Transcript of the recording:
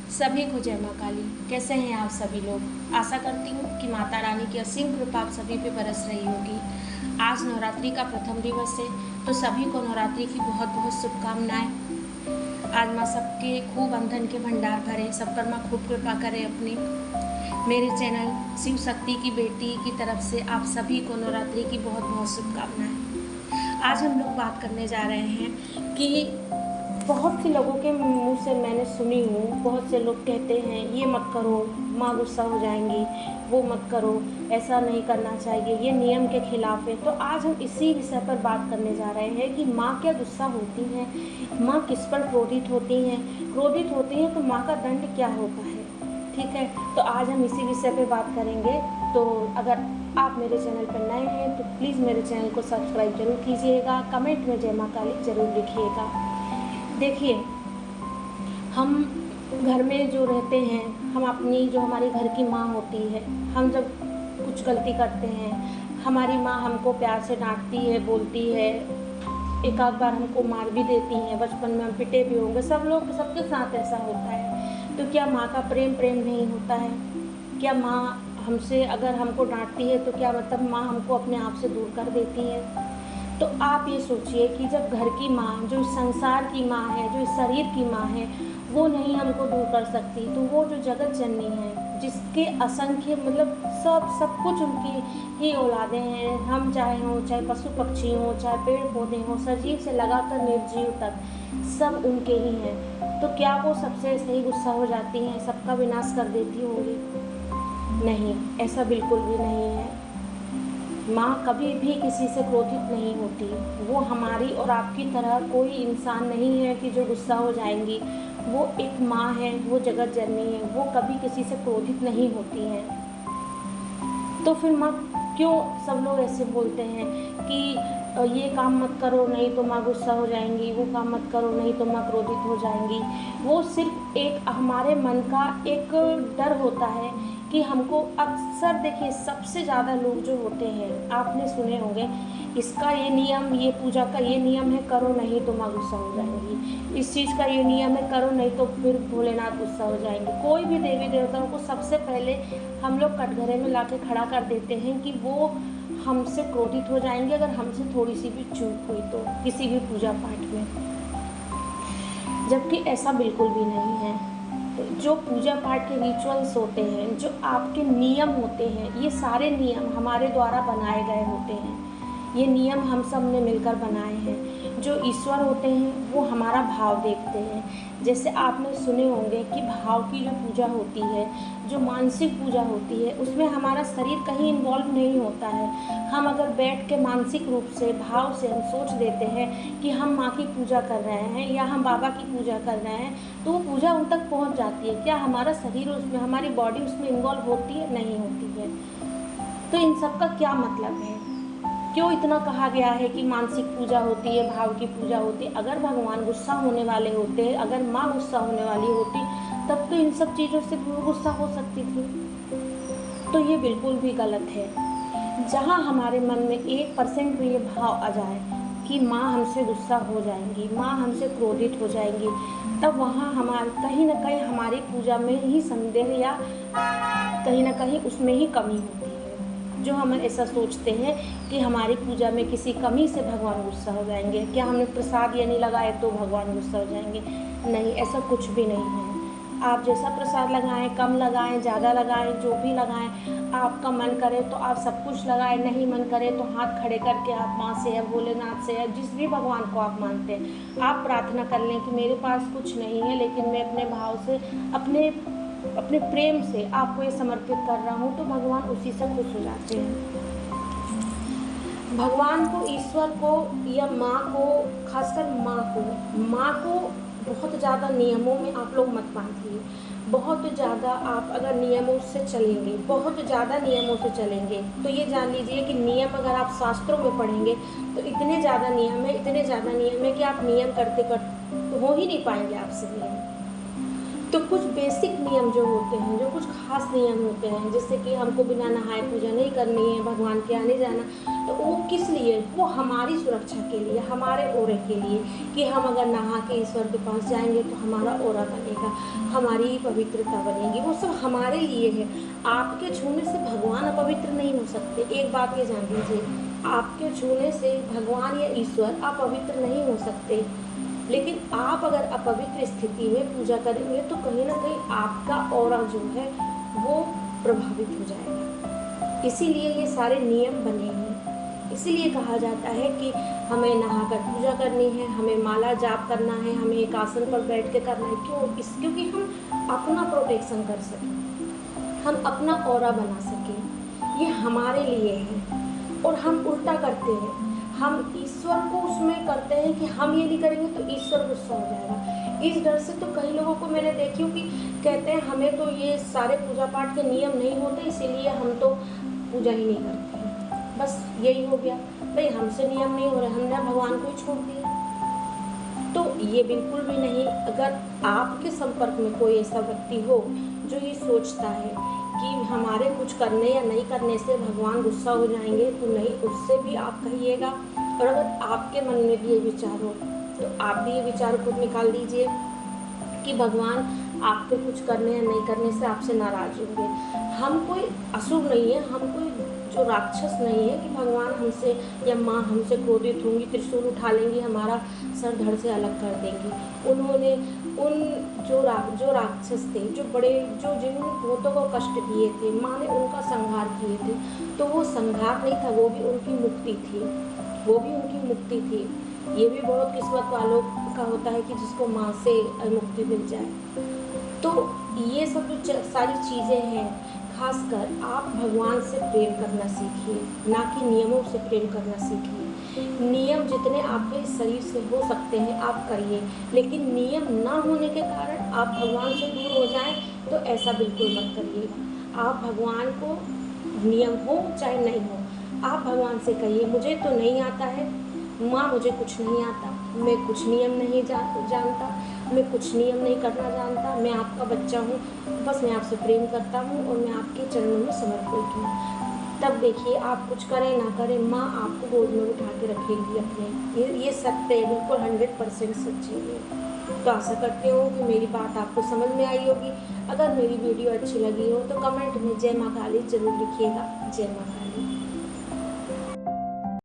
सभी को जय माँ काली। कैसे हैं आप सभी लोग? आशा करती हूँ कि माता रानी की असीम कृपा आप सभी पे बरस रही होगी। आज नवरात्रि का प्रथम दिवस है, तो सभी को नवरात्रि की बहुत बहुत शुभकामनाएं। आज माँ सबके खूब अंधन के भंडार भरे, सब पर माँ खूब कृपा करे अपनी। मेरे चैनल शिव शक्ति की बेटी की तरफ से आप सभी को नवरात्रि की बहुत बहुत शुभकामनाएं। आज हम लोग बात करने जा रहे हैं कि बहुत से लोगों के मुंह से मैंने सुनी हूँ, बहुत से लोग कहते हैं ये मत करो, माँ गुस्सा हो जाएंगी, वो मत करो, ऐसा नहीं करना चाहिए, ये नियम के खिलाफ है। तो आज हम इसी विषय पर बात करने जा रहे हैं कि माँ क्या गुस्सा होती हैं, माँ किस पर क्रोधित होती हैं तो माँ का दंड क्या होता है। ठीक है, तो आज हम इसी विषय पर बात करेंगे। तो अगर आप मेरे चैनल पर नए हैं तो प्लीज़ मेरे चैनल को सब्सक्राइब जरूर कीजिएगा, कमेंट में जय माँ काली जरूर लिखिएगा। देखिए, हम घर में जो रहते हैं, हम अपनी जो हमारी घर की माँ होती है, हम जब कुछ गलती करते हैं, हमारी माँ हमको प्यार से डांटती है, बोलती है, एक आध बार हमको मार भी देती हैं। बचपन में हम पिटे भी होंगे, सबके साथ ऐसा होता है। तो क्या माँ का प्रेम नहीं होता है? क्या माँ हमसे अगर हमको डांटती है तो क्या मतलब माँ हमको अपने आप से दूर कर देती है? तो आप ये सोचिए कि जब घर की माँ, जो इस संसार की माँ है, जो इस शरीर की माँ है, वो नहीं हमको दूर कर सकती, तो वो जो जगत जननी है, जिसके असंख्य मतलब सब कुछ उनकी ही औलादें हैं, हम चाहे हों, चाहे पशु पक्षी हों, चाहे पेड़ पौधे हों, सजीव से लगाकर निर्जीव तक सब उनके ही हैं। तो क्या वो सबसे सही गुस्सा हो जाती हैं, सबका विनाश कर देती होंगी? नहीं, ऐसा बिल्कुल भी नहीं है। माँ कभी भी किसी से क्रोधित नहीं होती। वो हमारी और आपकी तरह कोई इंसान नहीं है कि जो गुस्सा हो जाएंगी। वो एक माँ है, वो जगत जननी है, वो कभी किसी से क्रोधित नहीं होती हैं। तो फिर माँ क्यों सब लोग ऐसे बोलते हैं कि ये काम मत करो नहीं तो माँ गुस्सा हो जाएंगी, वो काम मत करो नहीं तो माँ क्रोधित हो जाएंगी? वो सिर्फ एक हमारे मन का एक डर होता है कि हमको अक्सर, देखिए, सबसे ज़्यादा लोग जो होते हैं, आपने सुने होंगे, इसका ये नियम, ये पूजा का ये नियम है, करो नहीं तो माँ गुस्सा हो जाएंगी, इस चीज़ का ये नियम है, करो नहीं तो फिर भोलेनाथ गुस्सा हो जाएंगे। कोई भी देवी देवताओं को सबसे पहले हम लोग कटघरे में ला के खड़ा कर देते हैं कि वो हमसे क्रोधित हो जाएंगे अगर हमसे थोड़ी सी भी चूक हुई तो, किसी भी पूजा पाठ में। जबकि ऐसा बिल्कुल भी नहीं है। जो पूजा पाठ के रिचुअल्स होते हैं, जो आपके नियम होते हैं, ये सारे नियम हमारे द्वारा बनाए गए होते हैं। ये नियम हम सब ने मिलकर बनाए हैं। जो ईश्वर होते हैं वो हमारा भाव देखते हैं। जैसे आपने सुने होंगे कि भाव की जो पूजा होती है, जो मानसिक पूजा होती है, उसमें हमारा शरीर कहीं इन्वॉल्व नहीं होता है। हम अगर बैठ के मानसिक रूप से, भाव से हम सोच देते हैं कि हम माँ की पूजा कर रहे हैं या हम बाबा की पूजा कर रहे हैं, तो वो पूजा उन तक पहुँच जाती है। क्या हमारा शरीर उसमें, हमारी बॉडी उसमें इन्वॉल्व होती है? नहीं होती है। तो इन सब का क्या मतलब है? क्यों इतना कहा गया है कि मानसिक पूजा होती है, भाव की पूजा होती है? अगर भगवान गुस्सा होने वाले होते, अगर माँ गुस्सा होने वाली होती, तब तो इन सब चीज़ों से गुस्सा हो सकती थी। तो ये बिल्कुल भी गलत है। जहाँ हमारे मन में 1% भी ये भाव आ जाए कि माँ हमसे गुस्सा हो जाएंगी, माँ हमसे क्रोधित हो जाएंगी, तब वहाँ हमारे कहीं ना कहीं हमारी पूजा में ही संदेह या कहीं ना कहीं उसमें ही कमी होती है। जो हम ऐसा सोचते हैं कि हमारी पूजा में किसी कमी से भगवान गुस्सा हो जाएंगे, क्या हमने प्रसाद या नहीं लगाए तो भगवान गुस्सा हो जाएंगे? नहीं, ऐसा कुछ भी नहीं है। आप जैसा प्रसाद लगाएं, कम लगाएं, ज़्यादा लगाएं, जो भी लगाएं, आपका मन करे तो आप सब कुछ लगाएं, नहीं मन करे तो हाथ खड़े करके आप माँ से या भोलेनाथ से या जिस भी भगवान को आप मानते हैं, आप प्रार्थना कर लें कि मेरे पास कुछ नहीं है, लेकिन मैं अपने भाव से, अपने प्रेम से आपको ये समर्पित कर रहा हूँ, तो भगवान उसी से खुश हो जाते हैं। भगवान को, ईश्वर को या माँ को, खासकर माँ को बहुत ज़्यादा नियमों में आप लोग मत बांधिए। बहुत ज़्यादा आप अगर नियमों से चलेंगे, बहुत ज़्यादा नियमों से चलेंगे, तो ये जान लीजिए कि नियम अगर आप शास्त्रों में पढ़ेंगे तो इतने ज़्यादा नियम है कि आप नियम करते हो ही नहीं पाएंगे आपसे नियम। तो कुछ बेसिक नियम जो होते हैं, जो कुछ खास नियम होते हैं, जैसे कि हमको बिना नहाए पूजा नहीं करनी है, भगवान के आने जाना, तो वो किस लिए? वो हमारी सुरक्षा के लिए, हमारे ओरे के लिए, कि हम अगर नहा के ईश्वर के पास जाएंगे तो हमारा ओरा बनेगा, हमारी पवित्रता बनेगी, वो सब हमारे लिए है। आपके छूने से भगवान अपवित्र नहीं हो सकते। एक बात ये जान लीजिए, आपके छूने से भगवान या ईश्वर अपवित्र नहीं हो सकते, लेकिन आप अगर अपवित्र स्थिति में पूजा करेंगे तो कहीं ना कहीं आपका ऑरा जो है वो प्रभावित हो जाएगा। इसीलिए ये सारे नियम बने हैं। इसीलिए कहा जाता है कि हमें नहाकर पूजा करनी है, हमें माला जाप करना है, हमें एक आसन पर बैठ के करना है। क्योंकि हम अपना प्रोटेक्शन कर सकें, हम अपना ऑरा बना सकें, ये हमारे लिए है। और हम उल्टा करते हैं, हम ईश्वर को उसमें करते हैं कि हम ये नहीं करेंगे तो ईश्वर गुस्सा हो जाएगा। इस डर से तो कई लोगों को मैंने देखी हूँ कि कहते हैं हमें तो ये सारे पूजा पाठ के नियम नहीं होते, इसीलिए हम तो पूजा ही नहीं करते हैं। बस यही हो गया, भाई हमसे नियम नहीं हो रहे, हमने भगवान को ही छोड़ दिया। तो ये बिल्कुल भी नहीं। अगर आपके संपर्क में कोई ऐसा व्यक्ति हो जो ये सोचता है कि हमारे कुछ करने या नहीं करने से भगवान गुस्सा हो जाएंगे, तो नहीं, उससे भी आप कहिएगा। और अगर आपके मन में भी ये विचार हो तो आप भी ये विचार खुद निकाल दीजिए कि भगवान आपके कुछ करने या नहीं करने से आपसे नाराज होंगे। हम कोई असुर नहीं है, हम कोई जो राक्षस नहीं है कि भगवान हमसे या माँ हमसे क्रोधित होंगी, त्रिशूल उठा लेंगी, हमारा सर धड़ से अलग कर देंगी। उन्होंने जो राक्षस थे, जिन्होंने बहुतों को कष्ट दिए थे, माँ ने उनका संहार किए थे, तो वो संहार नहीं था, वो भी उनकी मुक्ति थी, वो भी उनकी मुक्ति थी। ये भी बहुत किस्मत वालों का होता है कि जिसको माँ से मुक्ति मिल जाए। तो ये सब जो सारी चीज़ें हैं, खासकर आप भगवान से प्रेम करना सीखिए, ना कि नियमों से प्रेम करना सीखिए। नियम जितने आपके शरीर से हो सकते हैं आप करिए, लेकिन नियम ना होने के कारण आप भगवान से दूर हो जाएं तो ऐसा बिल्कुल मत करिएगा। आप भगवान को, नियम हो चाहे नहीं हो, आप भगवान से कहिए मुझे तो नहीं आता है माँ, मुझे कुछ नहीं आता, मैं कुछ नियम नहीं जानता, मैं कुछ नियम नहीं करना जानता, मैं आपका बच्चा हूँ, बस मैं आपसे प्रेम करता हूँ और मैं आपके चरणों में समर्पित हूँ। तब देखिए आप कुछ करें ना करें, माँ आपको गोद में उठा के रखेगी अपने। ये सत्य है, बिल्कुल 100% सच्ची है। तो आशा करती हूँ कि मेरी बात आपको समझ में आई होगी। अगर मेरी वीडियो अच्छी लगी हो तो कमेंट में जय माँ काली जरूर लिखिएगा। जय माँ।